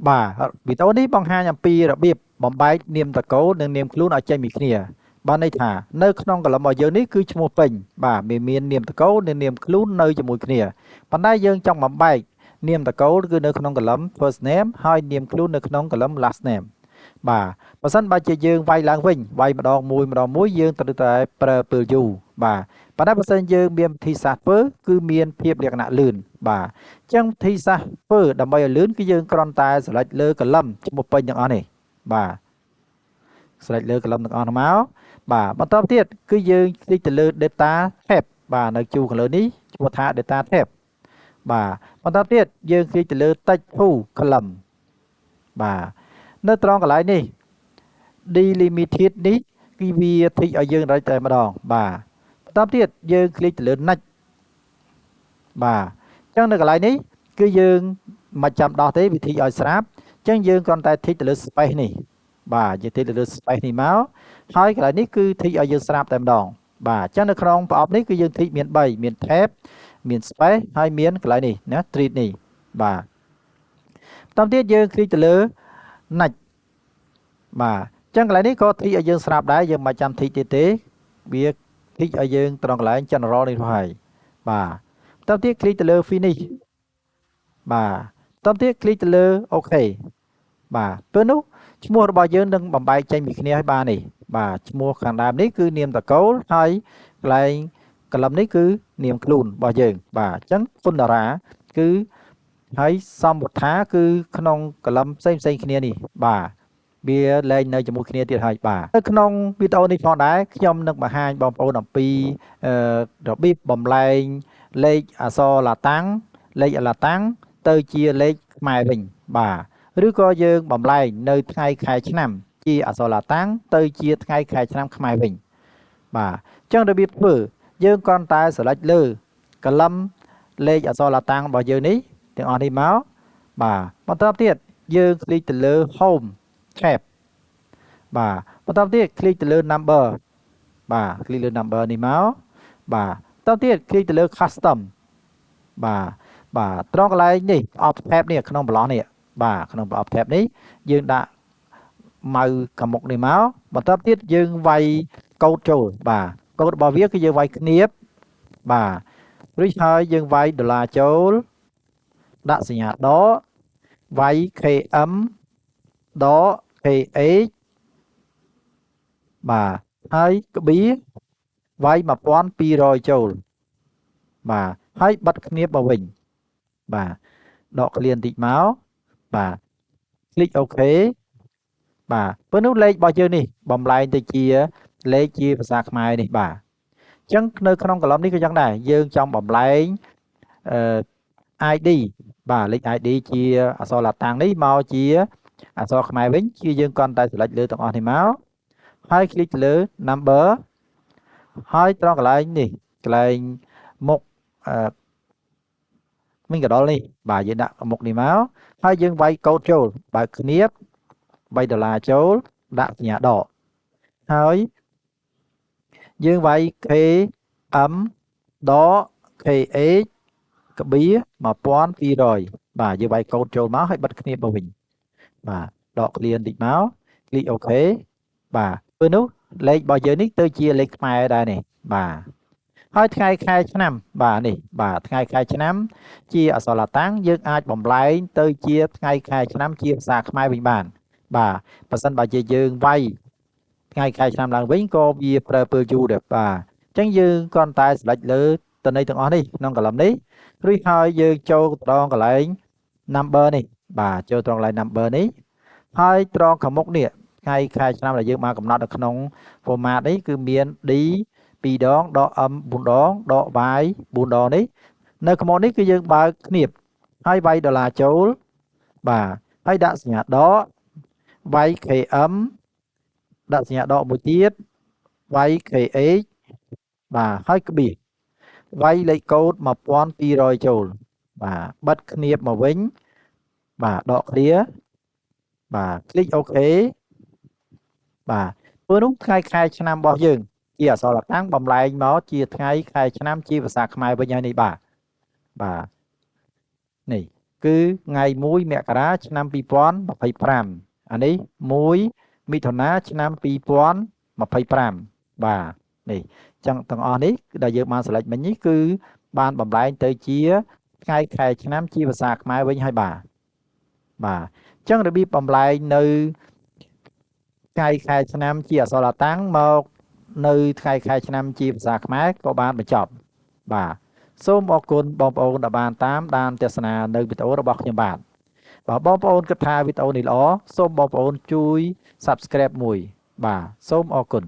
បាទវីដេអូនេះបង្ហាញអំពីរបៀបបំបែកនាមតកូលនិងនាមខ្លួនឲ្យចេញពីគ្នាបានន័យថានៅក្នុងកលឹមរបស់យើងនេះគឺឈ្មោះពេញបាទមាននាមតកូលនិងនាមខ្លួននៅជាមួយគ្នាប៉ុន្តែយើងចង់បំបែកនាមតកូលគឺនៅក្នុងកលឹម first name ហើយនាមខ្លួននៅក្នុងកលឹម last name បាទបើសិនបើជាយើងវាយឡើងវិញវាយម្ដងមួយយើងត្រូវតែប្រើពេលយូរបាទប៉ុន្តែបើសិនយើងមានវិធីសាស្ត្រធ្វើគឺមានភាពលក្ខណៈលឿនបាទអញ្ចឹងវិធីសាស្ត្រធ្វើដើម្បីឲ្យលឿនគឺយើងគ្រាន់តែស្រេចលើកលឹមឈ្មោះពេញទាំងអស់នេះបាទស្រេចលើកលឹមទាំងអស់មកបាទបន្តទៀតគឺយើងคลิกទៅលើ data tab បាទនៅជួរខាងលើនេះឈ្មោះថា data tab បាទបន្តទៀតយើងคลิกទៅលើ text to column បាទនៅត្រង់កន្លែងនេះ delimited នេះគឺវាធីកឲ្យយើងរកតែម្ដងបាទបន្តទៀតយើងคลิกទៅលើ next បាទអញ្ចឹងនៅកន្លែងនេះគឺយើងមិនចាំដោះទេវិធីឲ្យស្រាប់អញ្ចឹងយើងគ្រាន់តែធីកទៅលើ space នេះបាទយើងធីកទៅលើ space នេះមកហើយកន្លែងនេះគឺធីកឲ្យយើងស្រាប់តែម្ដងបាទអញ្ចឹងនៅក្នុងប្រអប់នេះគឺយើងធីកមាន3មាន tab មាន space ហើយមានកន្លែងនេះណា treat នេះបាទបន្តទៀតយើងคลิกទៅលើ next បាទអញ្ចឹងកន្លែងនេះក៏ធីកឲ្យយើងស្រាប់ដែរយើងមិនចាំធីកទៀតទេវាធីកឲ្យយើងត្រង់កន្លែង general នេះហើយបាទបន្តទៀតคลิกទៅលើ finish បាទបន្តទៀតคลิกទៅលើ OK បាទពេលនោះឈ្មោះរបស់យើងនឹងបំបែកចេញពីគ្នាឲ្យបាននេះបាទឈ្មោះខាងដើមនេះគឺនាមតកូលហើយកន្លែងកលឹមនេះគឺនាមខ្លួនរបស់យើងបាទអញ្ចឹងគុណតារាគឺហើយសម្បថាគឺក្នុងកលឹមផ្សេងគ្នានេះបាទវាលែងនៅជាមួយគ្នាទៀតហើយបាទនៅក្នុងវីដេអូនេះផងដែរខ្ញុំនឹងបង្ហាញបងប្អូនអំពីរបៀបបំលែងលេខអក្សរឡាតាំងលេខឡាតាំងទៅជាលេខខ្មែរវិញបាទឬក៏យើងបំលែងនៅថ្ងៃខែឆ្នាំជាអក្សរឡាតាំងទៅជាថ្ងៃខែឆ្នាំខ្មែរវិញបាទអញ្ចឹងរបៀបធ្វើយើងគ្រាន់តែស្រេចលើកលឹមលេខអក្សរឡាតាំងរបស់យើងនេះទាំងអស់នេះមកបាទបន្តទៀតយើងคลิกទៅលើ home tab បាទបន្តទៀតคลิกទៅលើ number បាទคลิกលើ number នេះមកបាទបន្តទៀតคลิกទៅលើ custom បាទត្រង់កន្លែងនេះ off tab នេះក្នុងប្លង់នេះបាទក្នុង off tab នេះយើងដាក់ម៉ៅខាងមុខនេះមកបន្តទៀតយើងវាយកូដចូលបាទកូដរបស់វាគឺយើងវាយគ្នាបបាទរួចហើយយើងវាយដុល្លារចូលដាក់សញ្ញាដកវាយ km ដក kh បាទហើយក្បៀវាយ1200ចូលបាទហើយបិទគ្នាមកវិញបាទដកឃ្លានតិចមកបាទคลิก OK បាទពេលនោះលេខរបស់យើងនេះបំលែងទៅជាលេខជាភាសាខ្មែរនេះបាទអញ្ចឹងនៅក្នុងកលឹមនេះក៏យ៉ាងដែរយើងចង់បំលែងID បាទលេខ ID ជាអក្សរឡាតាំងនេះមកជាអក្សរខ្មែរវិញគឺយើងគ្រាន់តែ select លើទាំងអស់នេះមកហើយคลิกទៅលើ number ហើយត្រង់កន្លែងនេះកន្លែងមុខមិនកដលនេះបាទយើងដាក់មុខនេះមកហើយយើងវាយកូដចូលបើកគ្នាប$3ចូលដាក់សញ្ញាដកហើយយើងវាយ km ដក kh ក្បៀ1200បាទយើងវាយកូដចូលមកហើយបិទគ្នាមកវិញបាទដកឃ្លានតិចមកคลิก OK បាទពេលនោះលេខរបស់យើងនេះទៅជាលេខខ្មែរដែរនេះបាទហើយថ្ងៃខែឆ្នាំបាទនេះបាទថ្ងៃខែឆ្នាំជាអក្សរឡាតាំងយើងអាចបំលែងទៅជាថ្ងៃខែឆ្នាំជាភាសាខ្មែរវិញបានបាទបើសិនបើជាយើងវាយថ្ងៃខែឆ្នាំឡើងវិញក៏វាប្រើពេលយូរដែរបាទអញ្ចឹងយើងគ្រាន់តែ select លើតន័យទាំងអស់នេះក្នុងកលឹមនេះរួចហើយយើងចូលត្រង់កន្លែង number នេះបាទចូលត្រង់កន្លែង number នេះហើយត្រង់ខាងមុខនេះថ្ងៃខែឆ្នាំដែលយើងបានកំណត់នៅក្នុង format នេះគឺមាន D 2 ដងដក M 4 ដងដក Y 4 ដងនេះនៅខាងមុខនេះគឺយើងបើកគ្នាបហើយវាយដុល្លារចូលបាទហើយដាក់សញ្ញាដកវាយ km ដាក់សញ្ញាដកមួយទៀតវាយ kh បាទហើយក្បៀវាយលេខកូដ1200ចូលបាទបិទគ្នាបមកវិញបាទដកឃ្លាបាទคลิก OK បាទពេលនោះថ្ងៃខែឆ្នាំរបស់យើងជាអក្សរឡាតាំងបំលែងមកជាថ្ងៃខែឆ្នាំជាភាសាខ្មែរវិញហើយនេះបាទនេះ គឺថ្ងៃ1មករាឆ្នាំ2025អានេះ1មិថុនាឆ្នាំ2025បាទនេះចឹងទាំងអស់នេះដែលយើងបាន select មិញនេះគឺបានបំលែងទៅជាថ្ងៃខែឆ្នាំជាភាសាខ្មែរវិញហើយបាទចឹងរបៀបបំលែងនៅថ្ងៃខែឆ្នាំជាអក្សរតាំងមកនៅថ្ងៃខែឆ្នាំជាភាសាខ្មែរក៏បានបញ្ចប់បាទសូមអរគុណបងប្អូនដែលបានតាមដានទស្សនានៅវីដេអូរបស់ខ្ញុំបាទបើបងប្អូនគិតថាវីដេអូនេះល្អសូមបងប្អូនជួយ Subscribe មួយបាទសូមអរគុណ